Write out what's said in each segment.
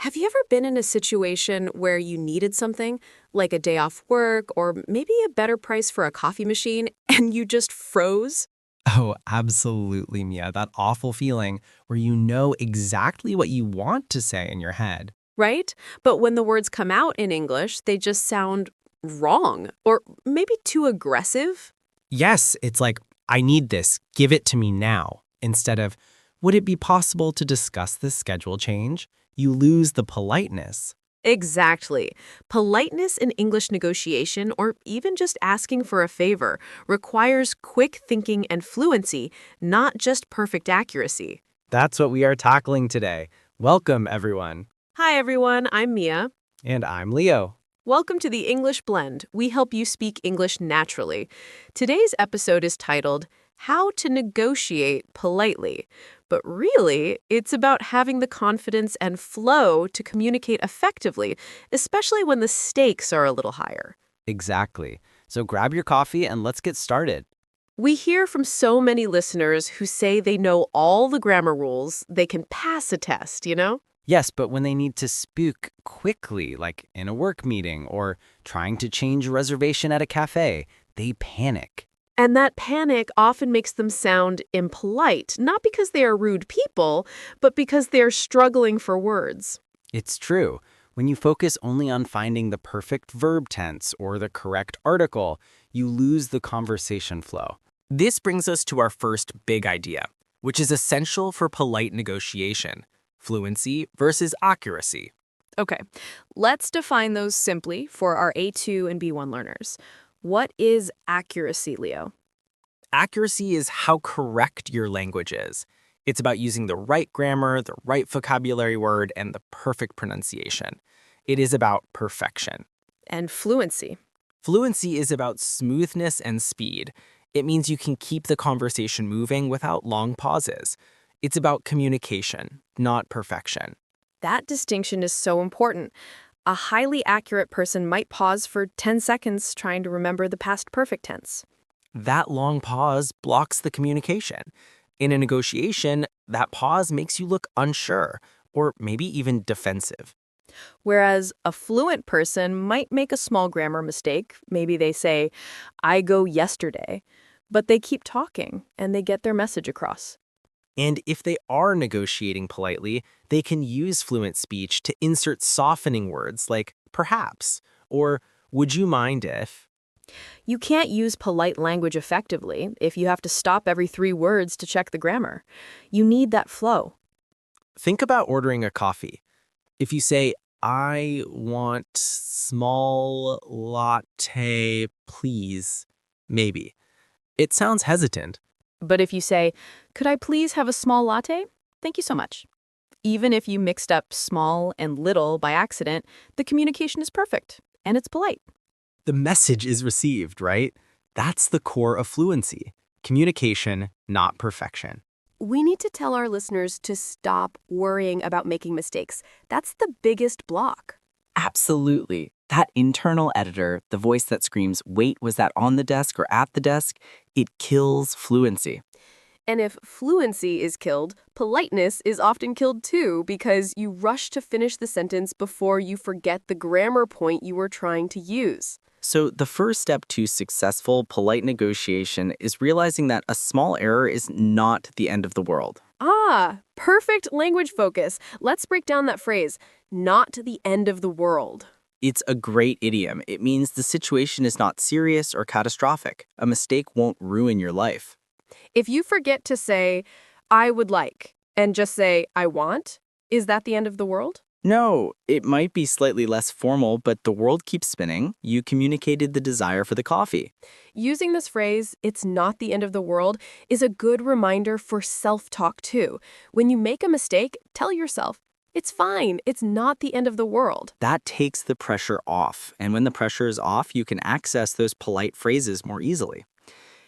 Have you ever been in a situation where you needed something, like a day off work or maybe a better price for a coffee machine, and you just froze? Oh, absolutely, Mia. That awful feeling where you know exactly what you want to say in your head. Right? But when the words come out in English, they just sound wrong or maybe too aggressive. Yes, it's like, I need this, give it to me now. Instead of, would it be possible to discuss this schedule change? You lose the politeness. Exactly. Politeness in English negotiation, or even just asking for a favor, requires quick thinking and fluency, not just perfect accuracy. That's what we are tackling today. Welcome, everyone. Hi, everyone. I'm Mia. And I'm Leo. Welcome to the English Blend. We help you speak English naturally. Today's episode is titled, How to Negotiate Politely. But really, it's about having the confidence and flow to communicate effectively, especially when the stakes are a little higher. Exactly. So grab your coffee and let's get started. We hear from so many listeners who say they know all the grammar rules, they can pass a test. Yes, but when they need to speak quickly, like in a work meeting or trying to change a reservation at a cafe, they panic. And that panic often makes them sound impolite, not because they are rude people, but because they're struggling for words. It's true. When you focus only on finding the perfect verb tense or the correct article, you lose the conversation flow. This brings us to our first big idea, which is essential for polite negotiation: fluency versus accuracy. Okay, let's define those simply for our A2 and B1 learners. What is accuracy, Leo? Accuracy is how correct your language is. It's about using the right grammar, the right vocabulary word, and the perfect pronunciation. It is about perfection. And fluency. Fluency is about smoothness and speed. It means you can keep the conversation moving without long pauses. It's about communication, not perfection. That distinction is so important. A highly accurate person might pause for 10 seconds trying to remember the past perfect tense. That long pause blocks the communication. In a negotiation, that pause makes you look unsure or maybe even defensive. Whereas a fluent person might make a small grammar mistake. Maybe they say, I go yesterday, but they keep talking and they get their message across. And if they are negotiating politely, they can use fluent speech to insert softening words like perhaps or would you mind if. You can't use polite language effectively if you have to stop every 3 words to check the grammar. You need that flow. Think about ordering a coffee. If you say, I want small latte, please, maybe. It sounds hesitant. But if you say, could I please have a small latte? Thank you so much. Even if you mixed up small and little by accident, the communication is perfect and it's polite. The message is received, right? That's the core of fluency. Communication, not perfection. We need to tell our listeners to stop worrying about making mistakes. That's the biggest block. Absolutely. That internal editor, the voice that screams, wait, was that on the desk or at the desk? It kills fluency. And if fluency is killed, politeness is often killed too, because you rush to finish the sentence before you forget the grammar point you were trying to use. So the first step to successful, polite negotiation is realizing that a small error is not the end of the world. Ah, perfect language focus. Let's break down that phrase, not the end of the world. It's a great idiom. It means the situation is not serious or catastrophic. A mistake won't ruin your life. If you forget to say, I would like, and just say, I want, is that the end of the world? No, it might be slightly less formal, but the world keeps spinning. You communicated the desire for the coffee. Using this phrase, it's not the end of the world, is a good reminder for self-talk too. When you make a mistake, tell yourself, it's fine, it's not the end of the world. That takes the pressure off. And when the pressure is off, you can access those polite phrases more easily.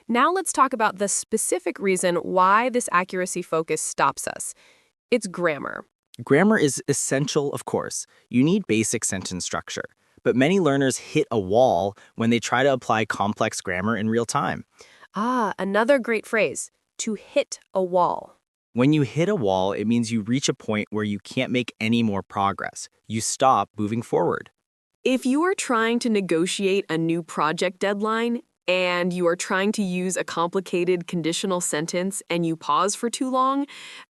Now let's talk about the specific reason why this accuracy focus stops us. It's grammar. Grammar is essential, of course. You need basic sentence structure. But many learners hit a wall when they try to apply complex grammar in real time. Ah, another great phrase, to hit a wall. When you hit a wall, it means you reach a point where you can't make any more progress. You stop moving forward. If you are trying to negotiate a new project deadline and you are trying to use a complicated conditional sentence and you pause for too long,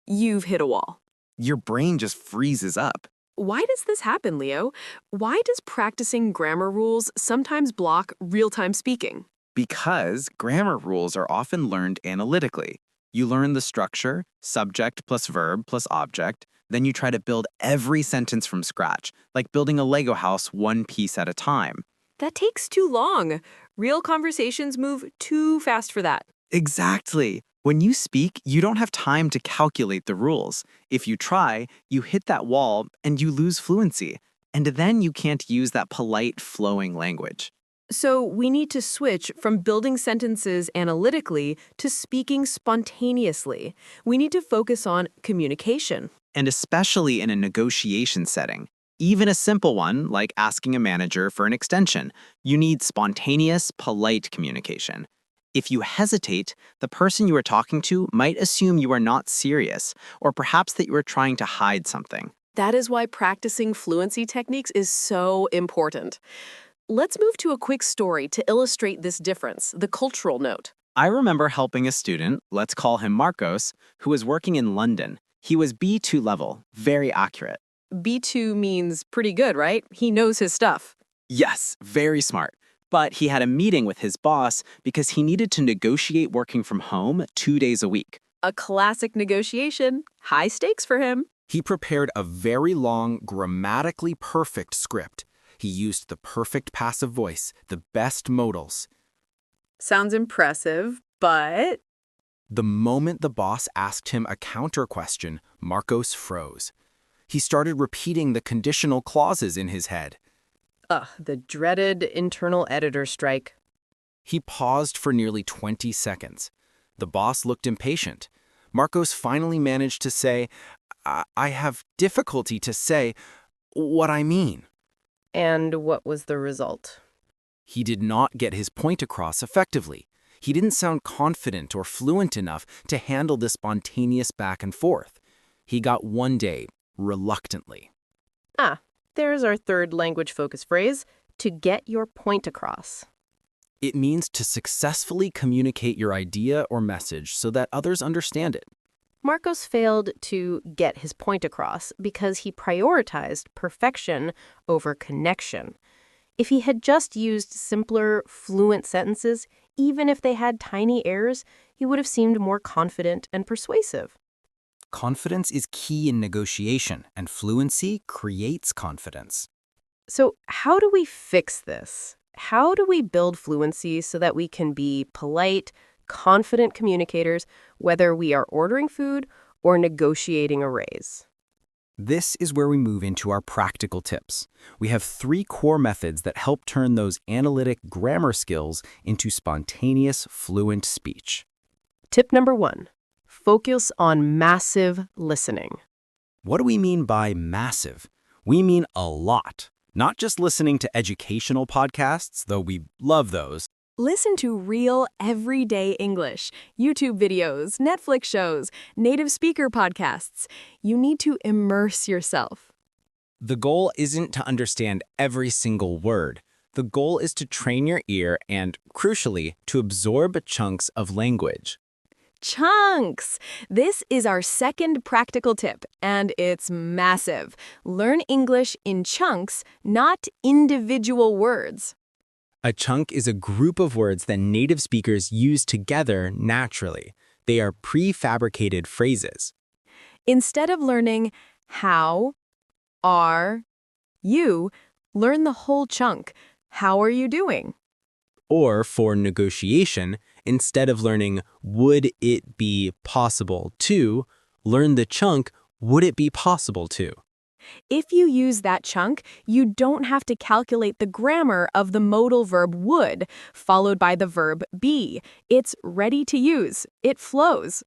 you've hit a wall. Your brain just freezes up. Why does this happen, Leo? Why does practicing grammar rules sometimes block real-time speaking? Because grammar rules are often learned analytically. You learn the structure, subject plus verb plus object, then you try to build every sentence from scratch, like building a Lego house one piece at a time. That takes too long. Real conversations move too fast for that. Exactly. When you speak, you don't have time to calculate the rules. If you try, you hit that wall and you lose fluency. And then you can't use that polite, flowing language. So we need to switch from building sentences analytically to speaking spontaneously. We need to focus on communication. And especially in a negotiation setting. Even a simple one, like asking a manager for an extension, you need spontaneous, polite communication. If you hesitate, the person you are talking to might assume you are not serious, or perhaps that you are trying to hide something. That is why practicing fluency techniques is so important. Let's move to a quick story to illustrate this difference, the cultural note. I remember helping a student, let's call him Marcos, who was working in London. He was B2 level, very accurate. B2 means pretty good, right? He knows his stuff. Yes, very smart. But he had a meeting with his boss because he needed to negotiate working from home 2 days a week. A classic negotiation, high stakes for him. He prepared a very long, grammatically perfect script. He used the perfect passive voice, the best modals. Sounds impressive, but... The moment the boss asked him a counter question, Marcos froze. He started repeating the conditional clauses in his head. The dreaded internal editor strike. He paused for nearly 20 seconds. The boss looked impatient. Marcos finally managed to say, I have difficulty to say what I mean. And what was the result? He did not get his point across effectively. He didn't sound confident or fluent enough to handle the spontaneous back and forth. He got 1 day, reluctantly. There's our third language focus phrase, to get your point across. It means to successfully communicate your idea or message so that others understand it. Marcos failed to get his point across because he prioritized perfection over connection. If he had just used simpler, fluent sentences, even if they had tiny errors, he would have seemed more confident and persuasive. Confidence is key in negotiation, and fluency creates confidence. So how do we fix this? How do we build fluency so that we can be polite, confident communicators, whether we are ordering food or negotiating a raise? This is where we move into our practical tips. We have 3 core methods that help turn those analytic grammar skills into spontaneous, fluent speech. Tip number 1, focus on massive listening. What do we mean by massive? We mean a lot. Not just listening to educational podcasts, though we love those. Listen to real, everyday English, YouTube videos, Netflix shows, native speaker podcasts. You need to immerse yourself. The goal isn't to understand every single word. The goal is to train your ear and, crucially, to absorb chunks of language. Chunks! This is our second practical tip, and it's massive. Learn English in chunks, not individual words. A chunk is a group of words that native speakers use together naturally. They are prefabricated phrases. Instead of learning how are you, learn the whole chunk. How are you doing? Or for negotiation, instead of learning would it be possible to, learn the chunk would it be possible to. If you use that chunk, you don't have to calculate the grammar of the modal verb would, followed by the verb be. It's ready to use. It flows.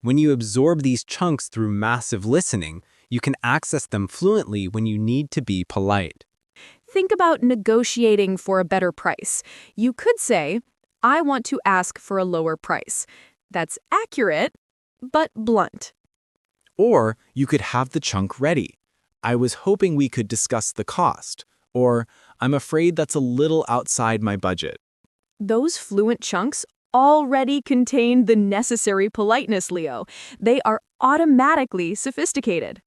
When you absorb these chunks through massive listening, you can access them fluently when you need to be polite. Think about negotiating for a better price. You could say, I want to ask for a lower price. That's accurate, but blunt. Or you could have the chunk ready. I was hoping we could discuss the cost. Or I'm afraid that's a little outside my budget. Those fluent chunks already contain the necessary politeness, Leo. They are automatically sophisticated.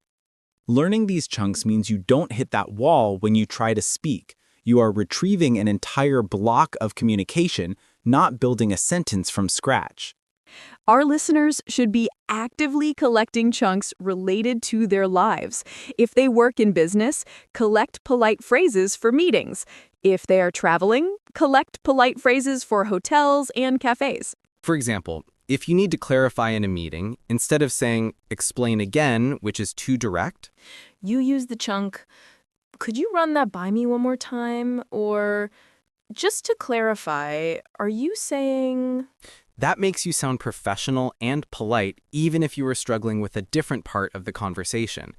Learning these chunks means you don't hit that wall when you try to speak. You are retrieving an entire block of communication, not building a sentence from scratch. Our listeners should be actively collecting chunks related to their lives. If they work in business, collect polite phrases for meetings. If they are traveling, collect polite phrases for hotels and cafes. For example, if you need to clarify in a meeting, instead of saying, explain again, which is too direct, You use the chunk, could you run that by me one more time? Or, just to clarify, are you saying... that makes you sound professional and polite, even if you were struggling with a different part of the conversation.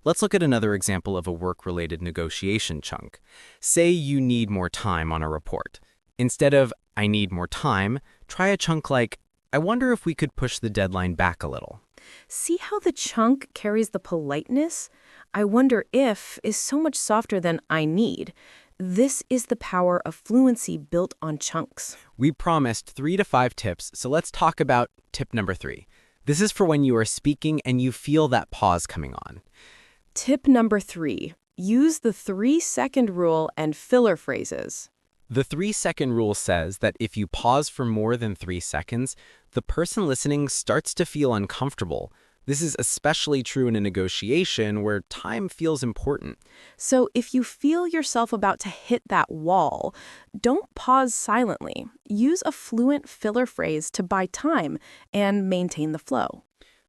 Let's look at another example of a work-related negotiation chunk. Say you need more time on a report. Instead of, I need more time, try a chunk like, I wonder if we could push the deadline back a little. See how the chunk carries the politeness? I wonder if is so much softer than I need. This is the power of fluency built on chunks. We promised 3 to 5 tips, so let's talk about tip number 3. This is for when you are speaking and you feel that pause coming on. Tip number 3. Use the 3-second rule and filler phrases. The 3-second rule says that if you pause for more than 3 seconds, the person listening starts to feel uncomfortable. This is especially true in a negotiation where time feels important. So if you feel yourself about to hit that wall, don't pause silently. Use a fluent filler phrase to buy time and maintain the flow.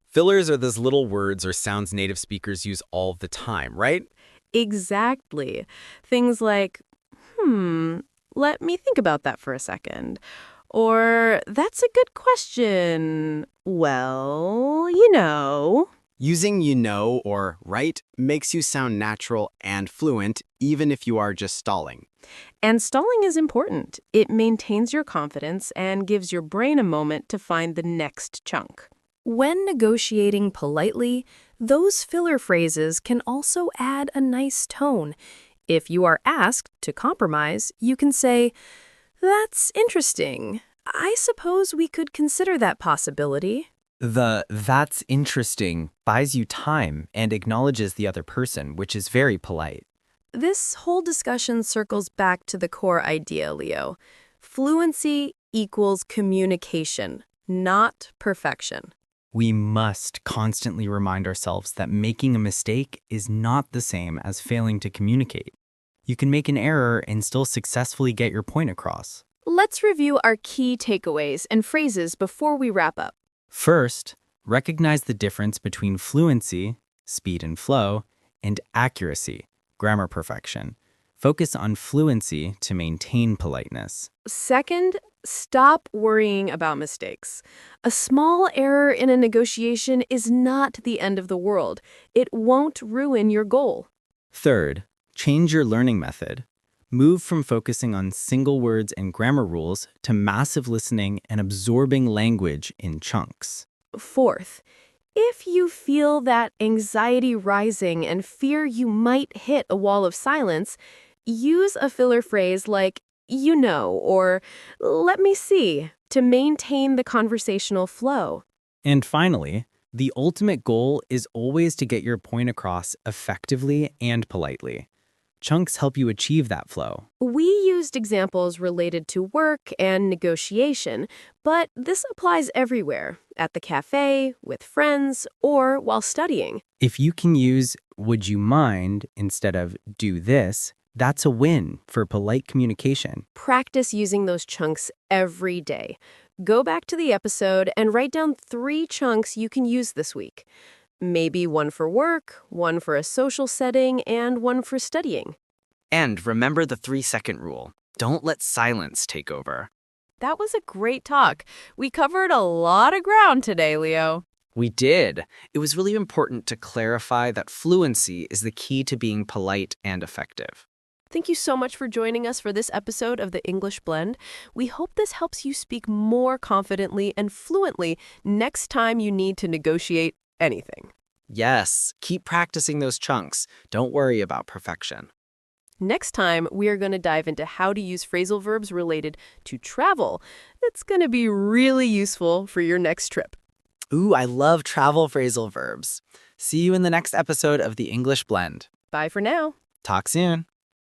Fillers are those little words or sounds native speakers use all the time, right? Exactly. Things like, let me think about that for a second. Or, that's a good question. Well, you know. Using you know or right makes you sound natural and fluent, even if you are just stalling. And stalling is important. It maintains your confidence and gives your brain a moment to find the next chunk. When negotiating politely, those filler phrases can also add a nice tone. If you are asked to compromise, you can say, "That's interesting. I suppose we could consider that possibility." The "that's interesting" buys you time and acknowledges the other person, which is very polite. This whole discussion circles back to the core idea, Leo. Fluency equals communication, not perfection. We must constantly remind ourselves that making a mistake is not the same as failing to communicate. You can make an error and still successfully get your point across. Let's review our key takeaways and phrases before we wrap up. First, recognize the difference between fluency, speed and flow, and accuracy, grammar perfection. Focus on fluency to maintain politeness. Second, stop worrying about mistakes. A small error in a negotiation is not the end of the world. It won't ruin your goal. Third, change your learning method. Move from focusing on single words and grammar rules to massive listening and absorbing language in chunks. Fourth, if you feel that anxiety rising and fear you might hit a wall of silence, use a filler phrase like, you know, or let me see, to maintain the conversational flow. And finally, the ultimate goal is always to get your point across effectively and politely. Chunks help you achieve that flow. We used examples related to work and negotiation, but this applies everywhere, at the cafe, with friends, or while studying. If you can use "would you mind" instead of "do this," that's a win for polite communication. Practice using those chunks every day. Go back to the episode and write down 3 chunks you can use this week. Maybe one for work, one for a social setting, and one for studying. And remember the 3-second rule. Don't let silence take over. That was a great talk. We covered a lot of ground today, Leo. We did. It was really important to clarify that fluency is the key to being polite and effective. Thank you so much for joining us for this episode of the English Blend. We hope this helps you speak more confidently and fluently next time you need to negotiate anything. Yes, keep practicing those chunks. Don't worry about perfection. Next time, we are going to dive into how to use phrasal verbs related to travel. It's going to be really useful for your next trip. Ooh, I love travel phrasal verbs. See you in the next episode of the English Blend. Bye for now. Talk soon.